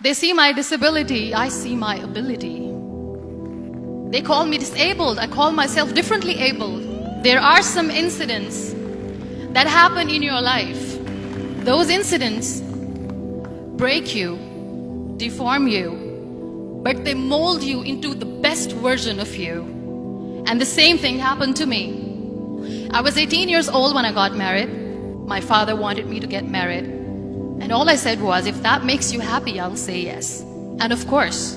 They see my disability, I see my ability. They call me disabled, I call myself differently abled. There are some incidents that happen in your life. Those incidents break you, deform you, but they mold you into the best version of you. And the same thing happened to me. I was 18 years old when I got married. My father wanted me to get married. And all I said was, if that makes you happy, I'll say yes. And of course,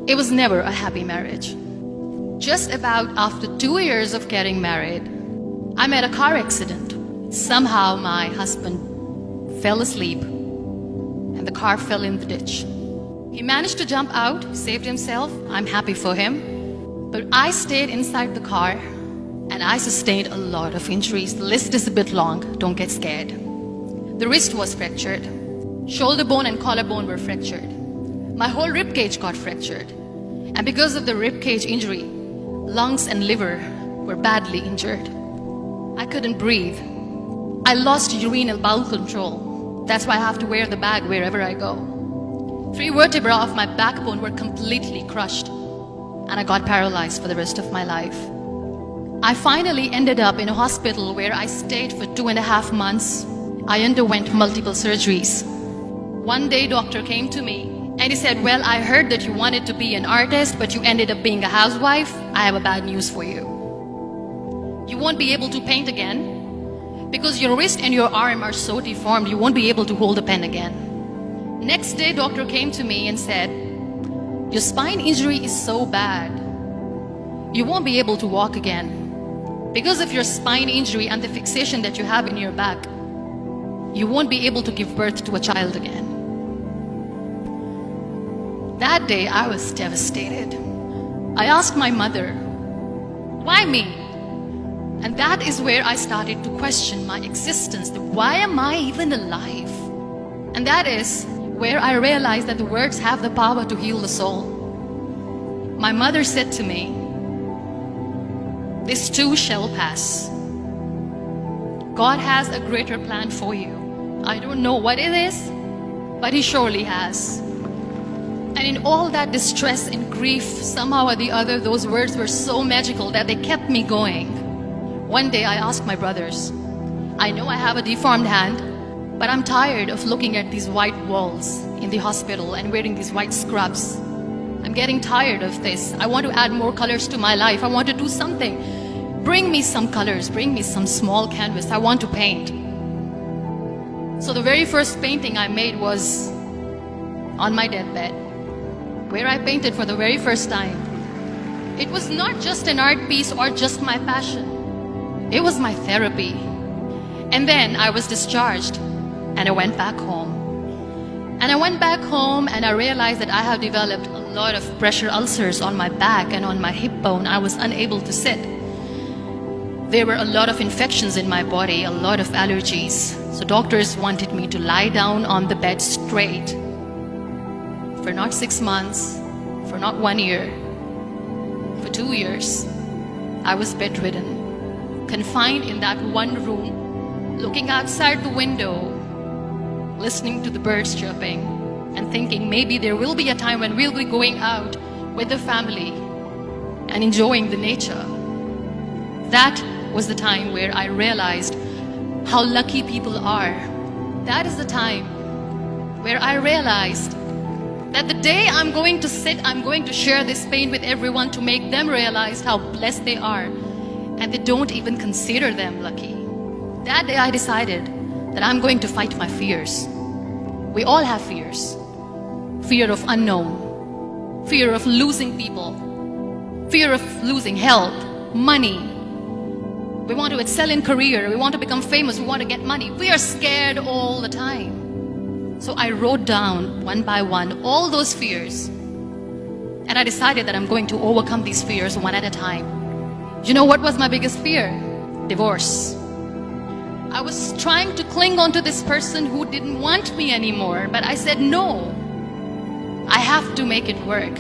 it was never a happy marriage. Just about after 2 years of getting married, I met a car accident. Somehow my husband fell asleep and the car fell in the ditch. He managed to jump out, saved himself. I'm happy for him. But I stayed inside the car and I sustained a lot of injuries. The list is a bit long, don't get scared. The wrist was fractured. Shoulder bone and collarbone were fractured. My whole rib cage got fractured. And because of the rib cage injury, lungs and liver were badly injured. I couldn't breathe. I lost urinary bowel control. That's why I have to wear the bag wherever I go. 3 vertebrae of my backbone were completely crushed, and I got paralyzed for the rest of my life. I finally ended up in a hospital where I stayed for 2.5 months. I underwent multiple surgeries. One day, doctor came to me and he said, well, I heard that you wanted to be an artist, but you ended up being a housewife. I have a bad news for you. You won't be able to paint again because your wrist and your arm are so deformed, you won't be able to hold a pen again. Next day, doctor came to me and said, your spine injury is so bad, you won't be able to walk again. Because of your spine injury and the fixation that you have in your back, you won't be able to give birth to a child again. That day, I was devastated. I asked my mother, why me? And that is where I started to question my existence. Why am I even alive? And that is where I realized that the words have the power to heal the soul. My mother said to me, this too shall pass. God has a greater plan for you. I don't know what it is, but He surely has. And in all that distress and grief, somehow or the other, those words were so magical that they kept me going. One day I asked my brothers, I know I have a deformed hand, but I'm tired of looking at these white walls in the hospital and wearing these white scrubs. I'm getting tired of this. I want to add more colors to my life. I want to do something. Bring me some colors, bring me some small canvas. I want to paint. So the very first painting I made was on my deathbed, where I painted for the very first time. It was not just an art piece or just my passion. It was my therapy. And then I was discharged and I went back home. And I went back home and I realized that I have developed a lot of pressure ulcers on my back and on my hip bone. I was unable to sit. There were a lot of infections in my body, a lot of allergies. So doctors wanted me to lie down on the bed straight for not 6 months, for not 1 year, for 2 years. I was bedridden, confined in that one room, looking outside the window, listening to the birds chirping, and thinking maybe there will be a time when we'll be going out with the family and enjoying the nature. That was the time where I realized how lucky people are. That is the time where I realized that the day I'm going to sit, I'm going to share this pain with everyone to make them realize how blessed they are, and they don't even consider them lucky. That day I decided that I'm going to fight my fears. We all have fears. Fear of unknown, fear of losing people, fear of losing health, money. We want to excel in career, we want to become famous, we want to get money. We are scared all the time. So I wrote down one by one all those fears. And I decided that I'm going to overcome these fears one at a time. You know what was my biggest fear? Divorce. I was trying to cling on to this person who didn't want me anymore, but I said no. I have to make it work.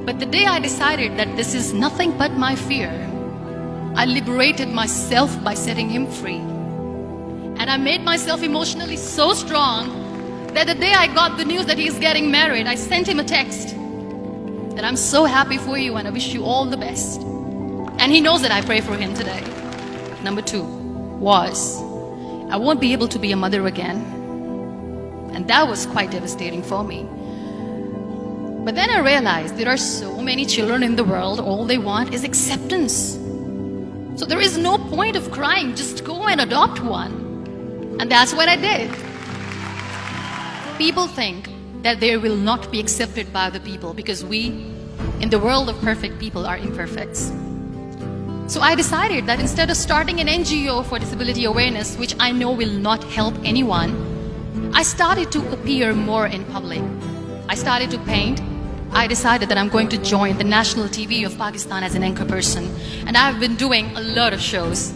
But the day I decided that this is nothing but my fear, I liberated myself by setting him free. And I made myself emotionally so strong that the day I got the news that he's getting married, I sent him a text that I'm so happy for you and I wish you all the best. And he knows that I pray for him today. Number 2 was, I won't be able to be a mother again. And that was quite devastating for me. But then I realized there are so many children in the world, all they want is acceptance. So there is no point of crying, just go and adopt one. And that's what I did. People think that they will not be accepted by the people because we, in the world of perfect people, are imperfects. So I decided that instead of starting an NGO for disability awareness, which I know will not help anyone, I started to appear more in public. I started to paint. I decided that I'm going to join the national TV of Pakistan as an anchor person. And I've been doing a lot of shows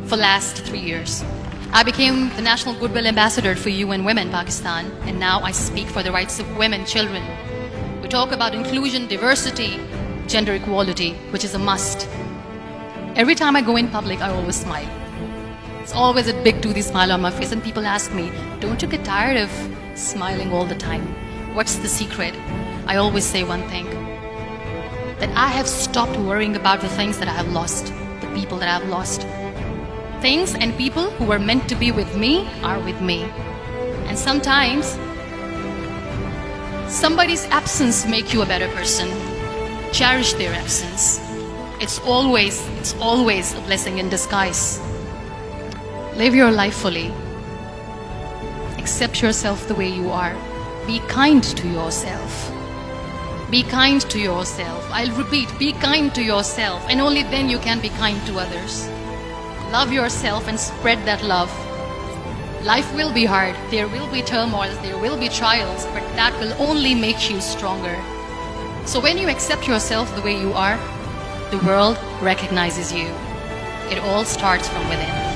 for the last 3 years. I became the National Goodwill Ambassador for UN Women Pakistan, and now I speak for the rights of women, children. We talk about inclusion, diversity, gender equality, which is a must. Every time I go in public, I always smile. It's always a big toothy smile on my face, and people ask me, don't you get tired of smiling all the time? What's the secret? I always say one thing, that I have stopped worrying about the things that I have lost, the people that I have lost. Things and people who were meant to be with me are with me. And sometimes, somebody's absence makes you a better person. Cherish their absence. It's always a blessing in disguise. Live your life fully. Accept yourself the way you are. Be kind to yourself. Be kind to yourself. I'll repeat, be kind to yourself, and only then you can be kind to others. Love yourself and spread that love. Life will be hard. There will be turmoils, there will be trials, but that will only make you stronger. So when you accept yourself the way you are, the world recognizes you. It all starts from within.